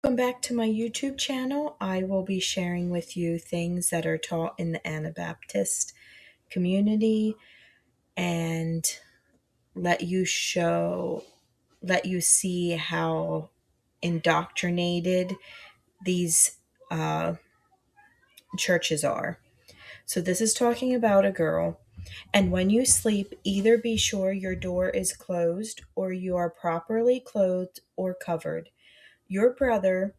Welcome back to my YouTube channel. I will be sharing with you things that are taught in the Anabaptist community and let you see how indoctrinated these churches are. So this is talking about a girl. And when you sleep, either be sure your door is closed or you are properly clothed or covered. Your brother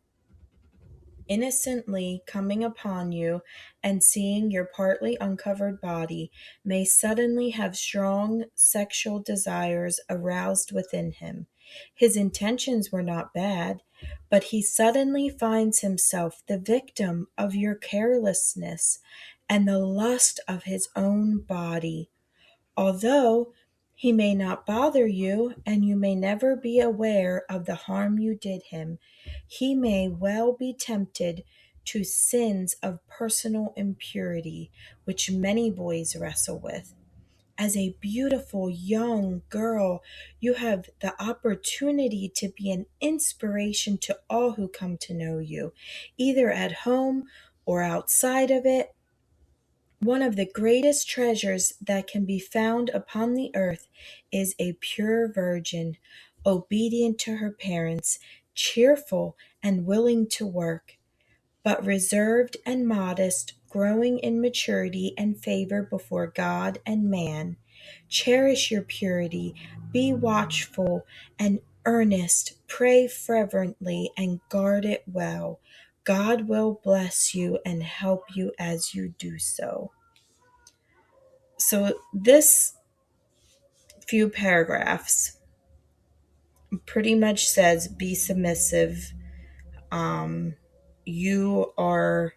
innocently coming upon you and seeing your partly uncovered body may suddenly have strong sexual desires aroused within him. His intentions were not bad, but he suddenly finds himself the victim of your carelessness and the lust of his own body. Although he may not bother you and you may never be aware of the harm you did him, he may well be tempted to sins of personal impurity, which many boys wrestle with. As a beautiful young girl, you have the opportunity to be an inspiration to all who come to know you, either at home or outside of it. One of the greatest treasures that can be found upon the earth is a pure virgin, obedient to her parents, cheerful and willing to work, but reserved and modest, growing in maturity and favor before God and man. Cherish your purity, be watchful and earnest, pray fervently, and guard it well. God will bless you and help you as you do so. So this few paragraphs pretty much says be submissive. You are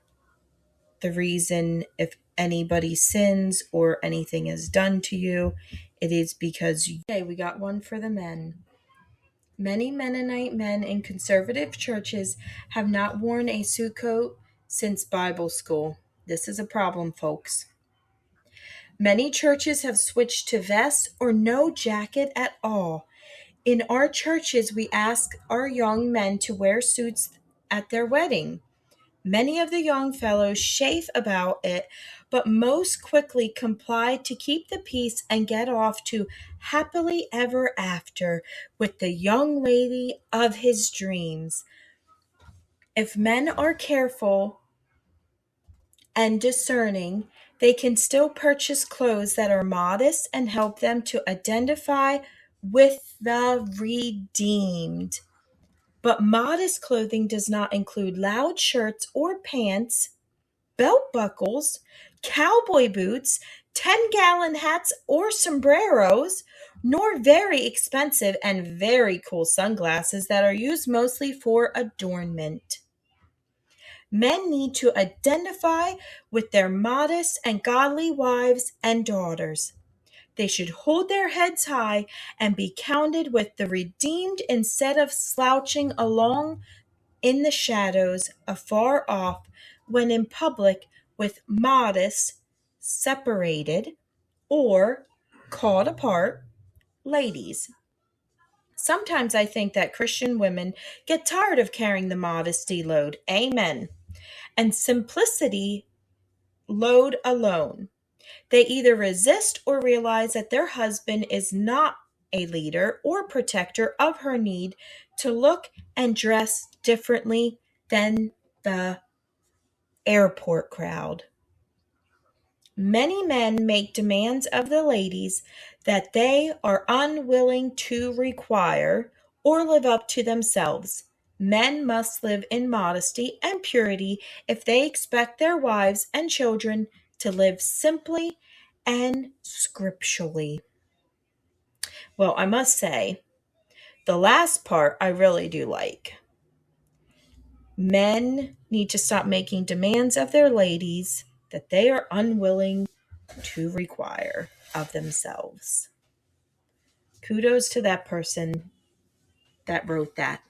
the reason if anybody sins or anything is done to you, it is because you. Okay, we got one for the men. Many Mennonite men in conservative churches have not worn a suit coat since Bible school. This is a problem, folks. Many churches have switched to vest or no jacket at all. In our churches, we ask our young men to wear suits at their wedding. Many of the young fellows chafe about it, but most quickly comply to keep the peace and get off to happily ever after with the young lady of his dreams. If men are careful and discerning, they can still purchase clothes that are modest and help them to identify with the redeemed. But modest clothing does not include loud shirts or pants, belt buckles, cowboy boots, 10-gallon hats or sombreros, nor very expensive and very cool sunglasses that are used mostly for adornment. Men need to identify with their modest and godly wives and daughters. They should hold their heads high and be counted with the redeemed instead of slouching along in the shadows afar off when in public with modest, separated, or called apart ladies. Sometimes I think that Christian women get tired of carrying the modesty load. Amen. And simplicity load alone. They either resist or realize that their husband is not a leader or protector of her need to look and dress differently than the airport crowd. Many men make demands of the ladies that they are unwilling to require or live up to themselves. Men must live in modesty and purity if they expect their wives and children to live simply and scripturally. Well, I must say, the last part I really do like. Men need to stop making demands of their ladies that they are unwilling to require of themselves. Kudos to that person that wrote that.